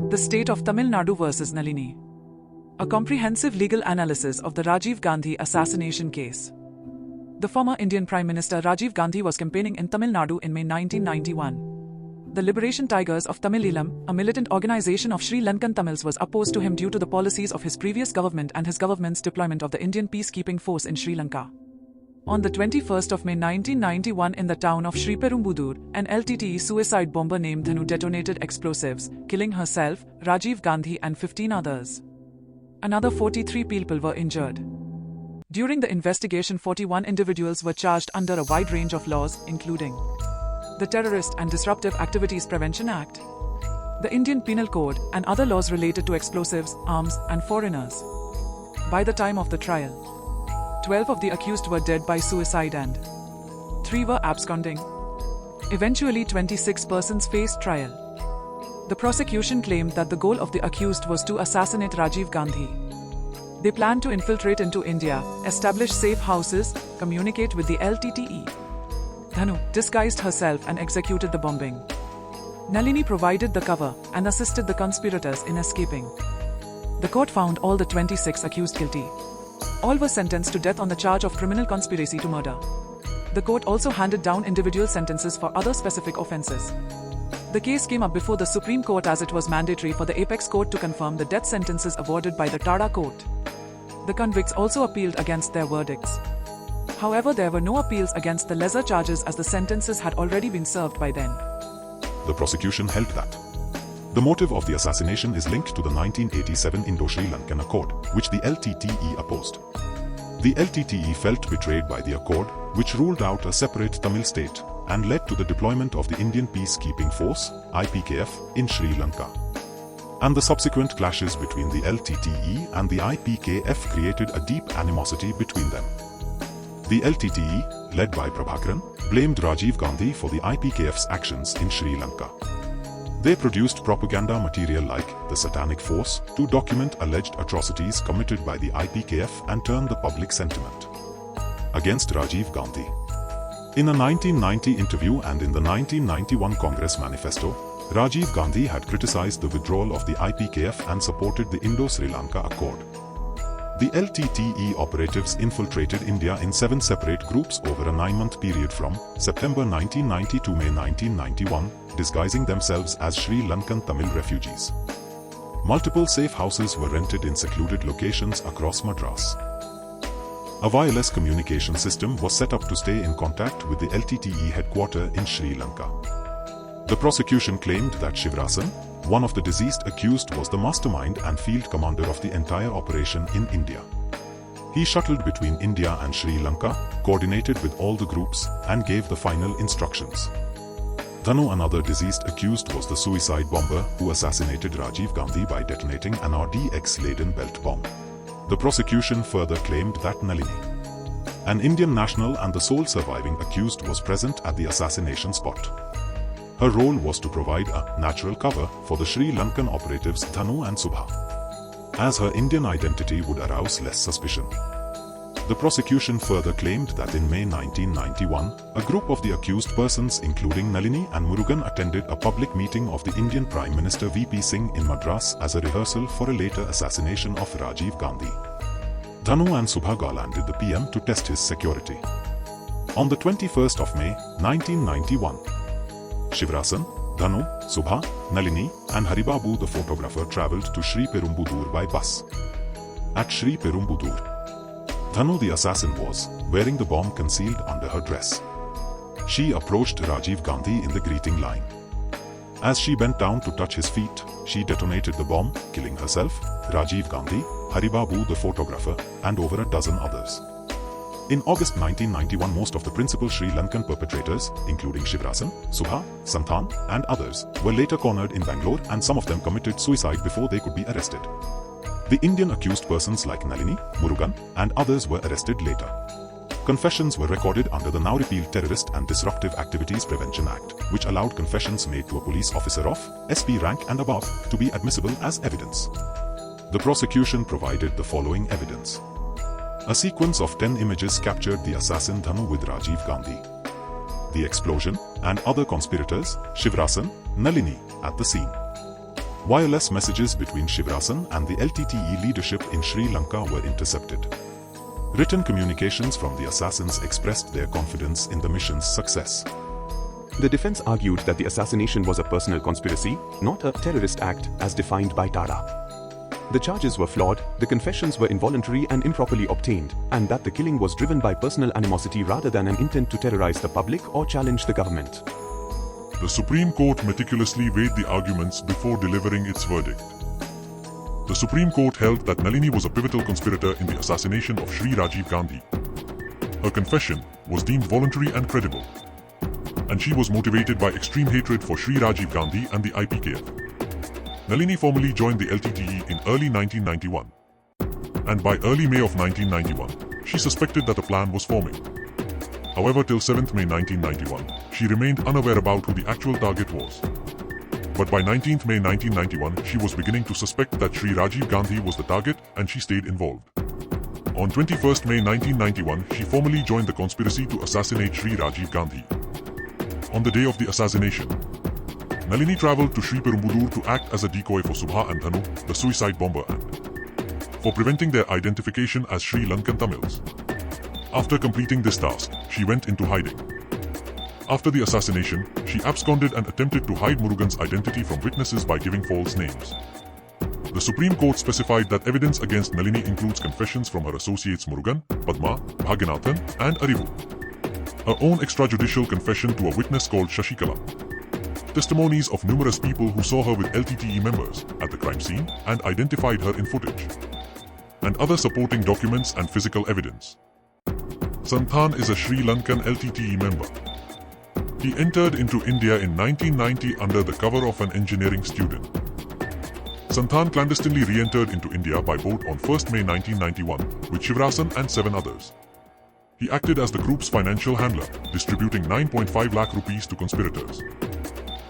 The State of Tamil Nadu versus Nalini. A comprehensive legal analysis of the Rajiv Gandhi assassination case. The former Indian Prime Minister Rajiv Gandhi was campaigning in Tamil Nadu in May 1991. The Liberation Tigers of Tamileelam, a militant organization of Sri Lankan Tamils, was opposed to him due to the policies of his previous government and his government's deployment of the Indian peacekeeping force in Sri Lanka. On the 21st of May 1991 in the town of Sriperumbudur, an LTTE suicide bomber named Dhanu detonated explosives, killing herself, Rajiv Gandhi and 15 others. Another 43 people were injured. During the investigation, 41 individuals were charged under a wide range of laws, including the Terrorist and Disruptive Activities Prevention Act, the Indian Penal Code, and other laws related to explosives, arms, and foreigners. By the time of the trial, 12 of the accused were dead by suicide and 3 were absconding. Eventually, 26 persons faced trial. The prosecution claimed that the goal of the accused was to assassinate Rajiv Gandhi. They planned to infiltrate into India, establish safe houses, communicate with the LTTE. Dhanu disguised herself and executed the bombing. Nalini provided the cover and assisted the conspirators in escaping. The court found all the 26 accused guilty. All were sentenced to death on the charge of criminal conspiracy to murder. The court also handed down individual sentences for other specific offences. The case came up before the Supreme Court as it was mandatory for the apex court to confirm the death sentences awarded by the Tada court. The convicts also appealed against their verdicts. However, there were no appeals against the lesser charges as the sentences had already been served by then. The prosecution held that the motive of the assassination is linked to the 1987 Indo-Sri Lankan Accord, which the LTTE opposed. The LTTE felt betrayed by the accord, which ruled out a separate Tamil state, and led to the deployment of the Indian Peacekeeping Force, IPKF, in Sri Lanka. And the subsequent clashes between the LTTE and the IPKF created a deep animosity between them. The LTTE, led by Prabhakaran, blamed Rajiv Gandhi for the IPKF's actions in Sri Lanka. They produced propaganda material like the Satanic Force to document alleged atrocities committed by the IPKF and turn the public sentiment against Rajiv Gandhi. In a 1990 interview and in the 1991 Congress manifesto, Rajiv Gandhi had criticized the withdrawal of the IPKF and supported the Indo-Sri Lanka Accord. The LTTE operatives infiltrated India in 7 separate groups over a 9-month period from September 1990 to May 1991, disguising themselves as Sri Lankan Tamil refugees. Multiple safe houses were rented in secluded locations across Madras. A wireless communication system was set up to stay in contact with the LTTE headquarters in Sri Lanka. The prosecution claimed that Sivarasan, one of the deceased accused, was the mastermind and field commander of the entire operation in India. He shuttled between India and Sri Lanka, coordinated with all the groups, and gave the final instructions. Dhanu, another deceased accused, was the suicide bomber who assassinated Rajiv Gandhi by detonating an RDX-laden belt bomb. The prosecution further claimed that Nalini, an Indian national and the sole surviving accused, was present at the assassination spot. Her role was to provide a natural cover for the Sri Lankan operatives Dhanu and Subha, as her Indian identity would arouse less suspicion. The prosecution further claimed that in May 1991, a group of the accused persons including Nalini and Murugan attended a public meeting of the Indian Prime Minister VP Singh in Madras as a rehearsal for a later assassination of Rajiv Gandhi. Dhanu and Subha garlanded the PM to test his security. On the 21st of May, 1991, Sivarasan, Dhanu, Subha, Nalini, and Haribabu the photographer travelled to Sriperumbudur by bus. At Sriperumbudur, Dhanu the assassin was wearing the bomb concealed under her dress. She approached Rajiv Gandhi in the greeting line. As she bent down to touch his feet, she detonated the bomb, killing herself, Rajiv Gandhi, Haribabu the photographer, and over a dozen others. In August 1991, most of the principal Sri Lankan perpetrators, including Sivarasan, Subha, Santhan, and others, were later cornered in Bangalore, and some of them committed suicide before they could be arrested. The Indian accused persons like Nalini, Murugan, and others were arrested later. Confessions were recorded under the now repealed Terrorist and Disruptive Activities Prevention Act, which allowed confessions made to a police officer of SP rank and above to be admissible as evidence. The prosecution provided the following evidence. A sequence of 10 images captured the assassin Dhanu with Rajiv Gandhi, the explosion, and other conspirators, Sivarasan, Nalini, at the scene. Wireless messages between Sivarasan and the LTTE leadership in Sri Lanka were intercepted. Written communications from the assassins expressed their confidence in the mission's success. The defense argued that the assassination was a personal conspiracy, not a terrorist act as defined by TARA. The charges were flawed, the confessions were involuntary and improperly obtained, and that the killing was driven by personal animosity rather than an intent to terrorize the public or challenge the government. The Supreme Court meticulously weighed the arguments before delivering its verdict. The Supreme Court held that Nalini was a pivotal conspirator in the assassination of Sri Rajiv Gandhi. Her confession was deemed voluntary and credible, and she was motivated by extreme hatred for Sri Rajiv Gandhi and the IPKF. Nalini formally joined the LTTE in early 1991. And by early May of 1991, she suspected that a plan was forming. However, till 7th May 1991, she remained unaware about who the actual target was. But by 19th May 1991, she was beginning to suspect that Sri Rajiv Gandhi was the target and she stayed involved. On 21st May 1991, she formally joined the conspiracy to assassinate Sri Rajiv Gandhi. On the day of the assassination, Nalini travelled to Sriperumbudur to act as a decoy for Subha and Dhanu, the suicide bomber, and for preventing their identification as Sri Lankan Tamils. After completing this task, she went into hiding. After the assassination, she absconded and attempted to hide Murugan's identity from witnesses by giving false names. The Supreme Court specified that evidence against Nalini includes confessions from her associates Murugan, Padma, Bhaganathan, and Arivu. Her own extrajudicial confession to a witness called Shashikala. Testimonies of numerous people who saw her with LTTE members at the crime scene and identified her in footage. And other supporting documents and physical evidence. Santhan is a Sri Lankan LTTE member. He entered into India in 1990 under the cover of an engineering student. Santhan clandestinely re-entered into India by boat on 1st May 1991 with Sivarasan and 7 others. He acted as the group's financial handler, distributing 9.5 lakh rupees to conspirators,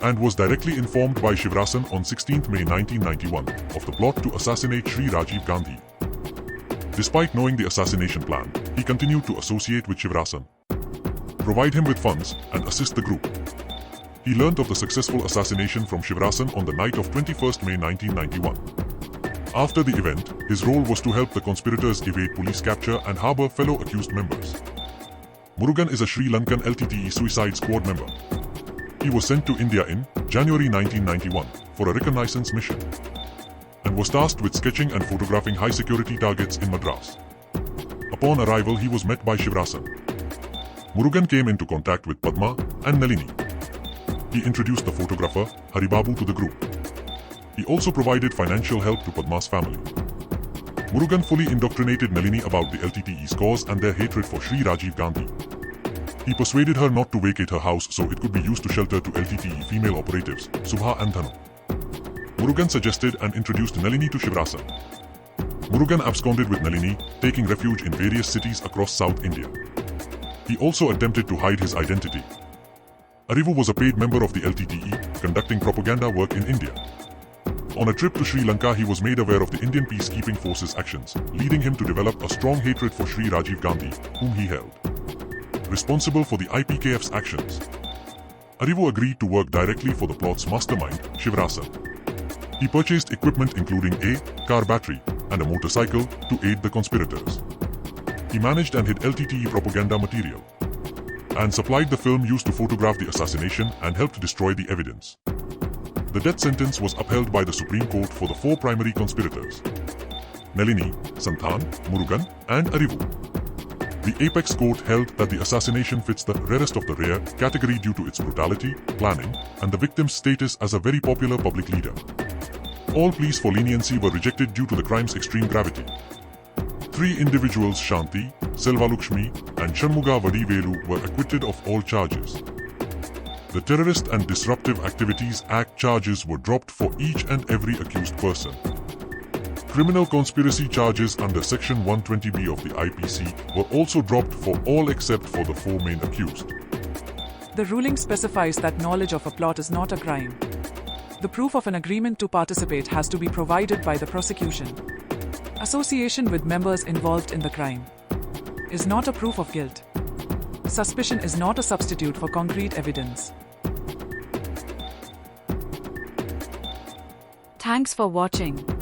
and was directly informed by Sivarasan on 16th May 1991 of the plot to assassinate Sri Rajiv Gandhi. Despite knowing the assassination plan, he continued to associate with Sivarasan, provide him with funds, and assist the group. He learnt of the successful assassination from Sivarasan on the night of 21st May 1991. After the event, his role was to help the conspirators evade police capture and harbour fellow accused members. Murugan is a Sri Lankan LTTE suicide squad member. He was sent to India in January 1991 for a reconnaissance mission and was tasked with sketching and photographing high-security targets in Madras. Upon arrival, he was met by Sivarasan. Murugan came into contact with Padma and Nalini. He introduced the photographer, Haribabu, to the group. He also provided financial help to Padma's family. Murugan fully indoctrinated Nalini about the LTTE's cause and their hatred for Sri Rajiv Gandhi. He persuaded her not to vacate her house so it could be used to shelter to LTTE female operatives, Subha and Dhanu. Murugan suggested and introduced Nalini to Sivarasan. Murugan absconded with Nalini, taking refuge in various cities across South India. He also attempted to hide his identity. Arivu was a paid member of the LTTE, conducting propaganda work in India. On a trip to Sri Lanka, he was made aware of the Indian peacekeeping forces' actions, leading him to develop a strong hatred for Sri Rajiv Gandhi, whom he held responsible for the IPKF's actions. Arivu agreed to work directly for the plot's mastermind, Sivarasan. He purchased equipment including a car battery and a motorcycle to aid the conspirators. He managed and hid LTTE propaganda material and supplied the film used to photograph the assassination and helped destroy the evidence. The death sentence was upheld by the Supreme Court for the 4 primary conspirators: Nalini, Santhan, Murugan, and Arivu. The Apex Court held that the assassination fits the rarest of the rare category due to its brutality, planning, and the victim's status as a very popular public leader. All pleas for leniency were rejected due to the crime's extreme gravity. 3 individuals, Shanti, Selvalukshmi, and Shanmuga Vadivelu, were acquitted of all charges. The Terrorist and Disruptive Activities Act charges were dropped for each and every accused person. Criminal conspiracy charges under Section 120B of the IPC were also dropped for all except for the 4 main accused. The ruling specifies that knowledge of a plot is not a crime. The proof of an agreement to participate has to be provided by the prosecution. Association with members involved in the crime is not a proof of guilt. Suspicion is not a substitute for concrete evidence. Thanks for watching.